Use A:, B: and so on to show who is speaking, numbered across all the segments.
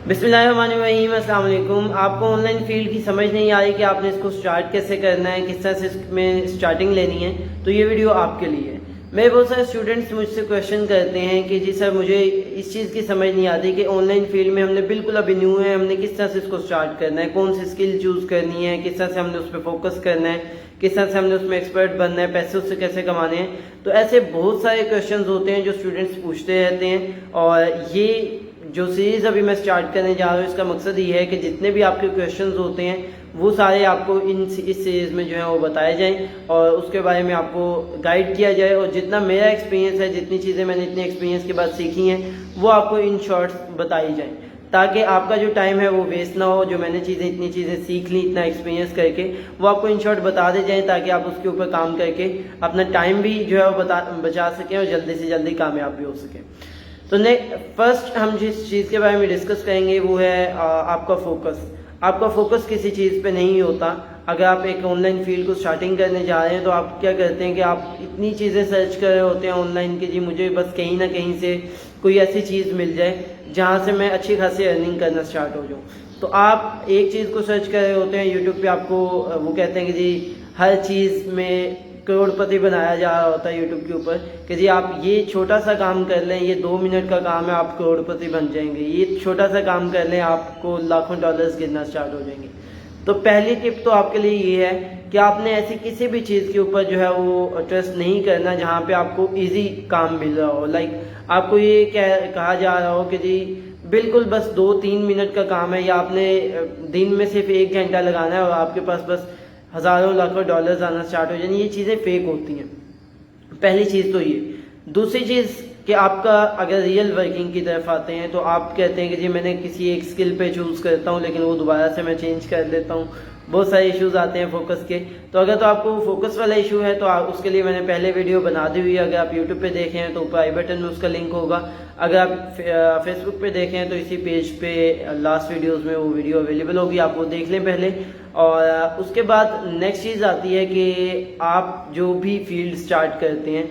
A: بسم اللہ الرحمن الرحیم، السلام علیکم۔ آپ کو آن لائن فیلڈ کی سمجھ نہیں آ رہی کہ آپ نے اس کو سٹارٹ کیسے کرنا ہے، کس طرح سے اس میں سٹارٹنگ لینی ہے، تو یہ ویڈیو آپ کے لیے ہے۔ میرے بہت سارے اسٹوڈنٹس مجھ سے کویشچن کرتے ہیں کہ جی سر مجھے اس چیز کی سمجھ نہیں آتی کہ آن لائن فیلڈ میں ہم نے بالکل ابھی نیو ہے، ہم نے کس طرح سے اس کو سٹارٹ کرنا ہے، کون سی اسکل چوز کرنی ہے، کس طرح سے ہم نے اس پہ فوکس کرنا ہے، کس طرح سے ہم نے اس میں ایکسپرٹ بننا ہے، پیسے اس سے کیسے کمانے ہیں۔ تو ایسے بہت سارے کویشچنز ہوتے ہیں جو اسٹوڈنٹس پوچھتے رہتے ہیں، اور یہ جو سیریز ابھی میں سٹارٹ کرنے جا رہا ہوں اس کا مقصد یہ ہے کہ جتنے بھی آپ کے کویشچنز ہوتے ہیں وہ سارے آپ کو اس سیریز میں جو ہے وہ بتائے جائیں، اور اس کے بارے میں آپ کو گائیڈ کیا جائے، اور جتنا میرا ایکسپیرینس ہے، جتنی چیزیں میں نے اتنے ایکسپیرینس کے بعد سیکھی ہیں وہ آپ کو ان شارٹس بتائی جائیں، تاکہ آپ کا جو ٹائم ہے وہ ویسٹ نہ ہو۔ جو میں نے اتنی چیزیں سیکھ لی، اتنا ایکسپیرینس کر کے، وہ آپ کو ان شارٹ بتا دے جائیں، تاکہ آپ اس کے اوپر کام کر کے اپنا ٹائم بھی جو ہے وہ بچا سکیں اور جلدی سے جلدی کامیاب بھی ہو سکیں۔ تو فرسٹ ہم جس چیز کے بارے میں ڈسکس کریں گے وہ ہے آپ کا فوکس۔ آپ کا فوکس کسی چیز پہ نہیں ہوتا۔ اگر آپ ایک آن لائن فیلڈ کو سٹارٹنگ کرنے جا رہے ہیں تو آپ کیا کرتے ہیں کہ آپ اتنی چیزیں سرچ کر رہے ہوتے ہیں آن لائن کہ جی مجھے بس کہیں نہ کہیں سے کوئی ایسی چیز مل جائے جہاں سے میں اچھی خاصی ارننگ کرنا سٹارٹ ہو جاؤں۔ تو آپ ایک چیز کو سرچ کر رہے ہوتے ہیں یوٹیوب پہ، آپ کو وہ کہتے ہیں کہ جی ہر چیز میں کروڑ پتی بنایا جا رہا ہوتا ہے یوٹیوب کے اوپر کہ جی آپ یہ چھوٹا سا کام کر لیں، یہ 2 منٹ کا کام ہے، آپ کروڑ پتی بن جائیں گے، یہ چھوٹا سا کام کر لیں آپ کو لاکھوں ڈالرز گرنا سٹارٹ ہو جائیں گے۔ تو پہلی ٹپ تو آپ کے لیے یہ ہے کہ آپ نے ایسی کسی بھی چیز کے اوپر جو ہے وہ ٹرسٹ نہیں کرنا جہاں پہ آپ کو ایزی کام مل رہا ہو۔ لائک آپ کو یہ کہا جا رہا ہو کہ جی بالکل بس 2-3 منٹ کا کام ہے، یا آپ نے دن میں صرف 1 گھنٹہ لگانا ہے اور آپ کے پاس بس ہزاروں لاکھوں ڈالرز آنا سٹارٹ ہو جائیں، یہ چیزیں فیک ہوتی ہیں۔ پہلی چیز تو یہ۔ دوسری چیز کہ آپ کا اگر ریئل ورکنگ کی طرف آتے ہیں تو آپ کہتے ہیں کہ جی میں نے کسی ایک اسکل پہ چوز کرتا ہوں لیکن وہ دوبارہ سے میں چینج کر لیتا ہوں، بہت سارے ایشوز آتے ہیں فوکس کے۔ تو اگر تو آپ کو فوکس والا ایشو ہے تو اس کے لیے میں نے پہلے ویڈیو بنا دی ہوئی ہے، اگر آپ یوٹیوب پہ دیکھیں ہیں تو اوپر آئی بٹن میں اس کا لنک ہوگا، اگر آپ فیس بک پہ دیکھیں تو اسی پیج پہ لاسٹ ویڈیوز میں وہ ویڈیو اویلیبل ہوگی، آپ وہ دیکھ لیں پہلے۔ اور اس کے بعد نیکسٹ چیز آتی ہے کہ آپ جو بھی فیلڈ سٹارٹ کرتے ہیں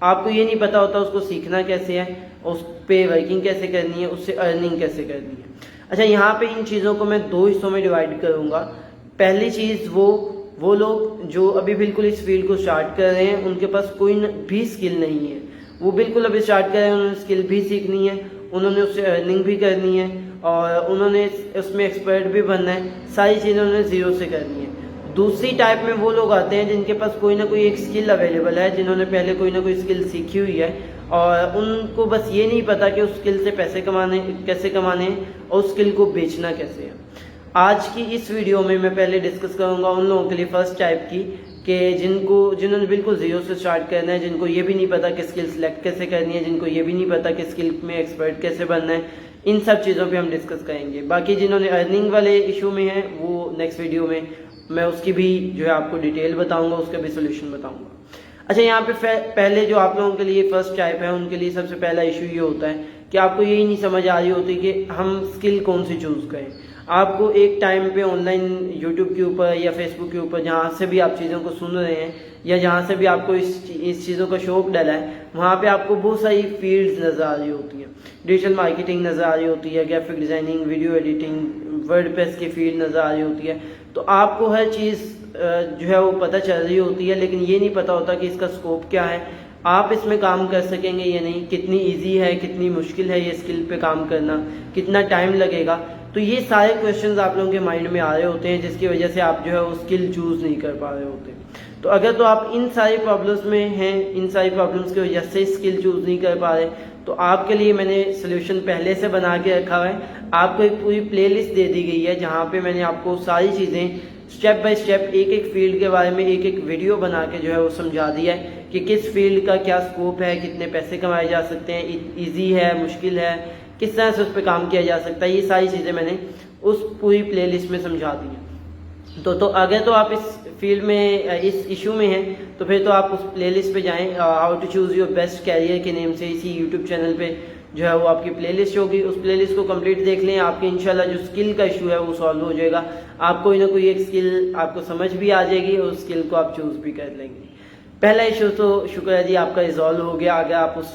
A: آپ کو یہ نہیں پتا ہوتا اس کو سیکھنا کیسے ہے، اس پہ ورکنگ کیسے کرنی ہے، اس سے ارننگ کیسے کرنی ہے۔ اچھا، یہاں پہ ان چیزوں کو میں 2 حصوں میں ڈیوائڈ کروں گا۔ پہلی چیز وہ لوگ جو ابھی بالکل اس فیلڈ کو سٹارٹ کر رہے ہیں، ان کے پاس کوئی بھی اسکل نہیں ہے، وہ بالکل ابھی سٹارٹ کر رہے ہیں، انہوں نے اسکل بھی سیکھنی ہے، انہوں نے اس سے ارننگ بھی کرنی ہے، اور انہوں نے اس میں ایکسپرٹ بھی بننا ہے، ساری چیزیں انہوں نے زیرو سے کرنی ہے۔ دوسری ٹائپ میں وہ لوگ آتے ہیں جن کے پاس کوئی نہ کوئی ایک اسکل اویلیبل ہے، جنہوں نے پہلے کوئی نہ کوئی اسکل سیکھی ہوئی ہے، اور ان کو بس یہ نہیں پتا کہ اس اسکل سے پیسے کیسے کمانے ہیں اور اس اسکل کو بیچنا کیسے ہے۔ آج کی اس ویڈیو میں پہلے ڈسکس کروں گا ان لوگوں کے لیے فرسٹ ٹائپ کی کہ جنہوں نے بالکل زیرو سے سٹارٹ کرنا ہے، جن کو یہ بھی نہیں پتا کہ اسکل سلیکٹ کیسے کرنی ہے، جن کو یہ بھی نہیں پتا کہ اسکل میں ایکسپرٹ کیسے بننا ہے، ان سب چیزوں پہ ہم ڈسکس کریں گے۔ باقی جنہوں نے ارننگ والے ایشو میں ہیں وہ نیکسٹ ویڈیو میں اس کی بھی جو ہے آپ کو ڈیٹیل بتاؤں گا، اس کا بھی سولوشن بتاؤں گا۔ اچھا، یہاں پہ پہلے جو آپ لوگوں کے لیے فرسٹ ٹائپ ہے ان کے لیے سب سے پہلا ایشو یہ ہوتا ہے کہ آپ کو یہی نہیں سمجھ آ رہی ہوتی کہ ہم اسکل کون سی چوز کریں۔ آپ کو ایک ٹائم پہ آن لائن یوٹیوب کے اوپر یا فیس بک کے اوپر جہاں سے بھی آپ چیزوں کو سن رہے ہیں، یا جہاں سے بھی آپ کو اس چیزوں کا شوق ڈلا ہے، وہاں پہ آپ کو بہت ساری فیلڈز نظر آ رہی ہوتی ہیں۔ ڈیجیٹل مارکیٹنگ نظر آ رہی ہوتی ہے، graphic designing, video editing, word press کی فیلڈ نظر آ رہی ہوتی ہے۔ تو آپ کو ہر چیز جو ہے وہ پتہ چل رہی ہوتی ہے، لیکن یہ نہیں پتہ ہوتا کہ اس کا اسکوپ کیا ہے، آپ اس میں کام کر سکیں گے یا نہیں، کتنی ایزی ہے، کتنی مشکل ہے یہ اسکل پہ کام کرنا، کتنا ٹائم لگے گا۔ تو یہ سارے کویشچنز آپ لوگوں کے مائنڈ میں آ رہے ہوتے ہیں، جس کی وجہ سے آپ جو ہے وہ اسکل چوز نہیں کر پا رہے ہوتے۔ تو اگر تو آپ ان ساری پرابلمس میں ہیں، ان ساری پرابلمس کی وجہ سے اسکل چوز نہیں کر پا رہے، تو آپ کے لیے میں نے سولوشن پہلے سے بنا کے رکھا ہے۔ آپ کو ایک پوری پلے لسٹ دے دی گئی ہے جہاں پہ میں نے آپ کو ساری چیزیں اسٹیپ بائی اسٹیپ ایک فیلڈ کے بارے میں ایک ویڈیو بنا کے جو ہے وہ سمجھا دیا ہے کہ کس فیلڈ کا کیا اسکوپ ہے، کتنے پیسے کمائے جا سکتے ہیں، ایزی ہے، مشکل ہے، کس طرح سے اس پہ کام کیا جا سکتا ہے۔ یہ ساری چیزیں میں نے اس پوری پلے لسٹ میں سمجھا دی ہیں۔ تو اگر تو آپ اس فیلڈ میں اس ایشو میں ہیں تو پھر تو آپ اس پلے لسٹ پہ جائیں، how to choose your best career کے نیم سے اسی یوٹیوب چینل پہ جو ہے وہ آپ کی پلے لسٹ ہوگی، اس پلے لسٹ کو کمپلیٹ دیکھ لیں، آپ کے انشاءاللہ جو اسکل کا ایشو ہے وہ سالو ہو جائے گا، آپ کوئی نہ کوئی ایک اسکل آپ کو سمجھ بھی آ جائے گی اور اسکل کو آپ چوز بھی کر لیں گے۔ پہلا ایشو تو شکر ہے جی آپ کا ریزالو ہو گیا۔ اگر آپ اس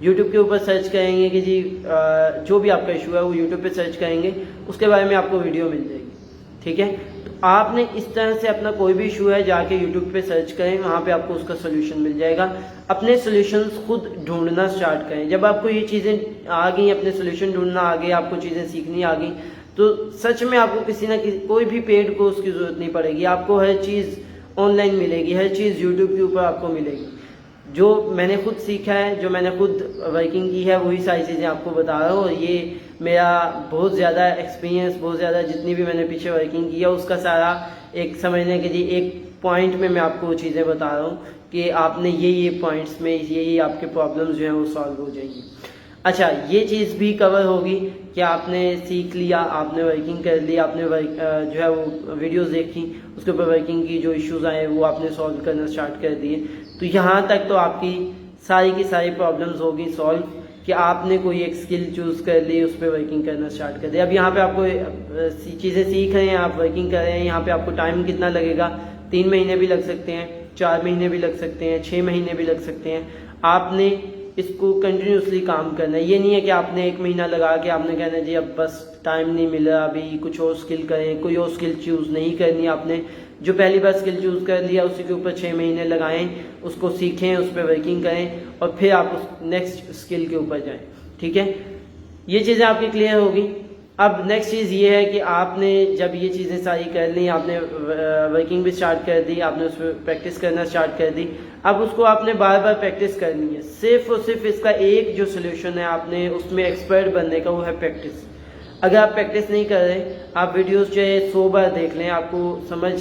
A: یوٹیوب کے اوپر سرچ کریں گے کہ جی جو بھی آپ کا ایشو ہے وہ یوٹیوب پہ سرچ کریں گے، اس کے بارے میں آپ کو ویڈیو مل جائے گی، ٹھیک ہے؟ تو آپ نے اس طرح سے اپنا کوئی بھی ایشو ہے جا کے یوٹیوب پہ سرچ کریں، وہاں پہ آپ کو اس کا سولوشن مل جائے گا۔ اپنے سولوشنز خود ڈھونڈنا سٹارٹ کریں۔ جب آپ کو یہ چیزیں آ گئیں، اپنے سولوشن ڈھونڈنا آ گئی، آپ کو چیزیں سیکھنی آ گئیں، تو سچ میں آپ کو کسی نہ کسی کوئی بھی پیڈ کورس کی ضرورت نہیں پڑے گی، آپ کو ہر چیز آن لائن ملے گی، ہر چیز یوٹیوب کے اوپر آپ کو ملے گی۔ جو میں نے خود سیکھا ہے، جو میں نے خود ورکنگ کی ہے، وہی ساری چیزیں آپ کو بتا رہا ہوں، اور یہ میرا بہت زیادہ ایکسپیرینس، بہت زیادہ جتنی بھی میں نے پیچھے ورکنگ کی ہے اس کا سارا ایک سمجھنے کے جی ایک پوائنٹ میں آپ کو وہ چیزیں بتا رہا ہوں کہ آپ نے یہ پوائنٹس میں یہ آپ کے پرابلمز جو ہیں وہ سالو ہو جائیں گی۔ اچھا، یہ چیز بھی کور ہوگی کہ آپ نے سیکھ لیا، آپ نے ورکنگ کر لی، آپ نے جو ہے وہ ویڈیوز دیکھی، اس کے اوپر ورکنگ کی، جو ایشوز آئے وہ آپ نے سالو کرنا سٹارٹ کر دیے، تو یہاں تک تو آپ کی ساری پرابلمز ہوگی سالو کہ آپ نے کوئی ایک اسکل چوز کر لی، اس پہ ورکنگ کرنا سٹارٹ کر دیا۔ اب یہاں پہ آپ کو چیزیں سیکھ رہے ہیں، آپ ورکنگ کر رہے ہیں، یہاں پہ آپ کو ٹائم کتنا لگے گا؟ 3 مہینے بھی لگ سکتے ہیں، 4 مہینے بھی لگ سکتے ہیں، 6 مہینے بھی لگ سکتے ہیں۔ آپ نے اس کو کنٹینیوسلی کام کرنا ہے، یہ نہیں ہے کہ آپ نے 1 مہینہ لگا کے آپ نے کہنا جی اب بس ٹائم نہیں ملا، ابھی کچھ اور اسکل کریں، کوئی اور اسکل چوز نہیں کرنی۔ آپ نے جو پہلی بار اسکل چوز کر لیا اسی کے اوپر 6 مہینے لگائیں، اس کو سیکھیں، اس پہ ورکنگ کریں، اور پھر آپ اس نیکسٹ اسکل کے اوپر جائیں، ٹھیک ہے؟ یہ چیزیں آپ کی کلیئر ہوگی۔ اب نیکسٹ چیز یہ ہے کہ آپ نے جب یہ چیزیں ساری کر لیں، آپ نے ورکنگ بھی سٹارٹ کر دی، آپ نے اس پہ پریکٹس کرنا سٹارٹ کر دی، اب اس کو آپ نے بار بار پریکٹس کرنی ہے۔ صرف اور صرف اس کا ایک جو سولوشن ہے آپ نے اس میں ایکسپرٹ بننے کا، وہ ہے پریکٹس۔ اگر آپ پریکٹس نہیں کر رہے، آپ ویڈیوز جو ہے 100 بار دیکھ لیں، آپ کو سمجھ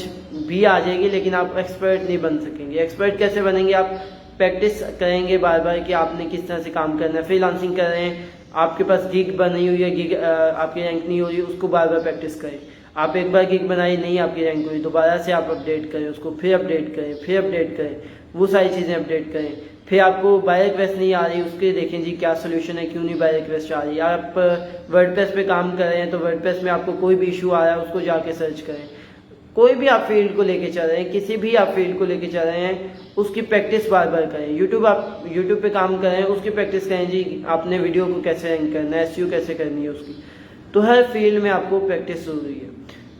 A: بھی آ جائے گی، لیکن آپ ایکسپرٹ نہیں بن سکیں گے۔ ایکسپرٹ کیسے بنیں گے؟ آپ پریکٹس کریں گے بار بار کہ آپ نے کس طرح سے کام کرنا ہے۔ فری لانسنگ کر رہے ہیں، آپ کے پاس گگ بنی ہوئی ہے، گگ آپ کی رینک نہیں ہو رہی، اس کو بار بار پریکٹس کریں۔ آپ ایک بار گگ بنائی، نہیں آپ کی رینک ہوئی، دوبارہ سے آپ اپڈیٹ کریں اس کو، پھر اپڈیٹ کریں، پھر اپڈیٹ کریں، وہ ساری چیزیں اپڈیٹ کریں۔ پھر آپ کو بائی ریکویسٹ نہیں آ رہی، اس کے دیکھیں جی کیا سولوشن ہے، کیوں نہیں بائی ریکویسٹ آ رہی۔ آپ ورڈ پریس پہ کام کر رہے ہیں تو ورڈ پریس میں آپ کو کوئی بھی ایشو آ رہا ہے، اس کو جا کے سرچ کریں۔ کوئی بھی آپ فیلڈ کو لے کے چل رہے ہیں، کسی بھی آپ فیلڈ کو لے کے چل رہے ہیں، اس کی پریکٹس بار بار کریں۔ یوٹیوب پہ کام کریں، اس کی پریکٹس کریں جی آپ نے ویڈیو کو کیسے رینک کرنا ہے، SEO کیسے کرنی ہے اس کی۔ تو ہر فیلڈ میں آپ کو پریکٹس ضروری ہے۔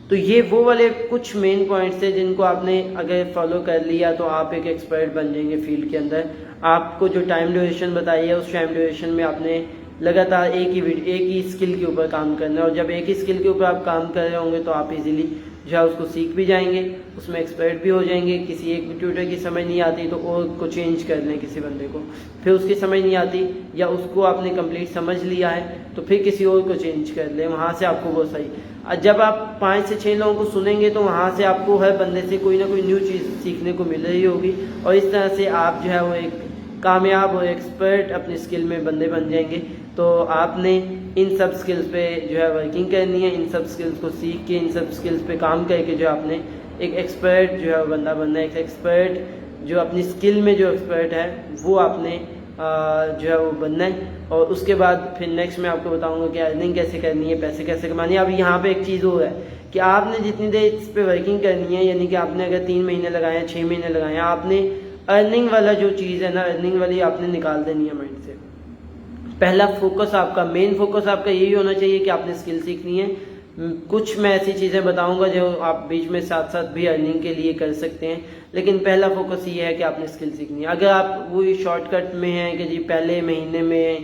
A: تو یہ وہ والے کچھ مین پوائنٹس ہیں جن کو آپ نے اگر فالو کر لیا تو آپ ایک ایکسپرٹ بن جائیں گے فیلڈ کے اندر۔ آپ کو جو ٹائم ڈیوریشن بتائی ہے، اس ٹائم ڈیوریشن میں آپ نے لگاتار ایک ہی اسکل کے اوپر کام کرنا ہے، اور جب ایک ہی اسکل کے اوپر آپ کام کر رہے ہوں گے تو آپ ایزیلی جو ہے اس کو سیکھ بھی جائیں گے، اس میں ایکسپرٹ بھی ہو جائیں گے۔ کسی ایک ٹیوٹر کی سمجھ نہیں آتی تو اور کو چینج کر لیں کسی بندے کو، پھر اس کی سمجھ نہیں آتی یا اس کو آپ نے کمپلیٹ سمجھ لیا ہے تو پھر کسی اور کو چینج کر لیں، وہاں سے آپ کو وہ صحیح۔ جب آپ 5 سے 6 لوگوں کو سنیں گے تو وہاں سے آپ کو ہر بندے سے کوئی نہ کوئی نیو چیز سیکھنے کو مل رہی ہوگی، اور اس طرح سے آپ جو ہے وہ ایک کامیاب اور ایکسپرٹ اپنی اسکل میں بندے بن جائیں گے۔ تو آپ نے ان سب اسکلز پہ جو ہے ورکنگ کرنی ہے، ان سب اسکلز کو سیکھ کے، ان سب اسکلز پہ کام کر کے جو آپ نے ایک ایکسپرٹ جو ہے بندہ بننا ہے۔ ایک ایکسپرٹ جو اپنی اسکل میں جو ایکسپرٹ ہے وہ آپ نے جو ہے وہ بننا ہے۔ اور اس کے بعد پھر نیکسٹ میں آپ کو بتاؤں گا کہ ارننگ کیسے کرنی ہے، پیسے کیسے کمانی ہے۔ اب یہاں پہ ایک چیز اور ہے کہ آپ نے جتنی دیر اس پہ ورکنگ کرنی ہے، یعنی کہ آپ نے اگر 3 مہینے لگائے ہیں، 6 مہینے لگائے ہیں، آپ نے ارننگ والا جو چیز ہے نا، ارننگ والی آپ نے نکال دینی ہے مائنڈ سے۔ پہلا فوکس آپ کا، مین فوکس آپ کا یہی ہونا چاہیے کہ آپ نے اسکل سیکھنی ہے۔ کچھ میں ایسی چیزیں بتاؤں گا جو آپ بیچ میں ساتھ ساتھ بھی ارننگ کے لیے کر سکتے ہیں، لیکن پہلا فوکس یہ ہے کہ آپ نے اسکل سیکھنی ہے۔ اگر آپ وہی شارٹ کٹ میں ہیں کہ جی پہلے مہینے میں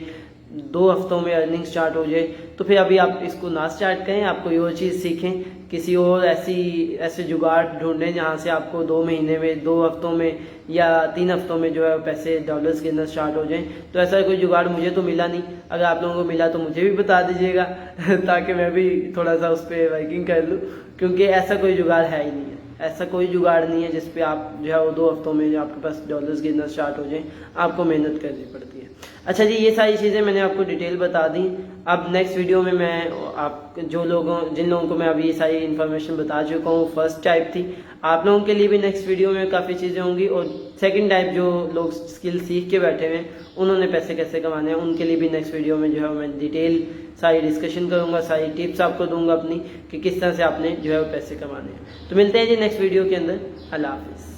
A: 2 ہفتوں میں ارننگ سٹارٹ ہو جائے، تو پھر ابھی آپ اس کو نہ سٹارٹ کریں، آپ کوئی اور چیز سیکھیں، کسی اور ایسے جگاڑ ڈھونڈیں جہاں سے آپ کو 2 مہینے میں، 2 ہفتوں میں یا 3 ہفتوں میں جو ہے پیسے ڈالرز کے اندر سٹارٹ ہو جائیں۔ تو ایسا کوئی جگاڑ مجھے تو ملا نہیں، اگر آپ لوگوں کو ملا تو مجھے بھی بتا دیجیے گا تاکہ میں بھی تھوڑا سا اس پہ ورکنگ کر لوں، کیونکہ ایسا کوئی جگاڑ ہے ہی نہیں ہے۔ ایسا کوئی جگاڑ نہیں ہے جس پہ آپ جو ہے وہ 2 ہفتوں میں جو آپ کے پاس ڈالرز گرنا سٹارٹ ہو جائیں، آپ کو محنت کرنی پڑتی ہے۔ اچھا جی، یہ ساری چیزیں میں نے آپ کو ڈیٹیل بتا دیں۔ اب نیکسٹ ویڈیو میں آپ جن لوگوں کو میں ابھی یہ ساری انفارمیشن بتا چکا ہوں، فرسٹ ٹائپ تھی، آپ لوگوں کے لیے بھی نیکسٹ ویڈیو میں کافی چیزیں ہوں گی، اور سیکنڈ ٹائپ جو لوگ اسکل سیکھ کے بیٹھے ہوئے ہیں، انہوں نے پیسے کیسے کمانے ہیں، ان کے لیے بھی نیکسٹ ویڈیو میں جو ہے میں ڈیٹیل ساری ڈسکشن کروں گا، ساری ٹپس آپ کو دوں گا اپنی کہ کس طرح سے آپ نے جو ہے وہ پیسے کمانے ہیں۔ تو ملتے ہیں جی نیکسٹ ویڈیو کے اندر۔ اللہ حافظ۔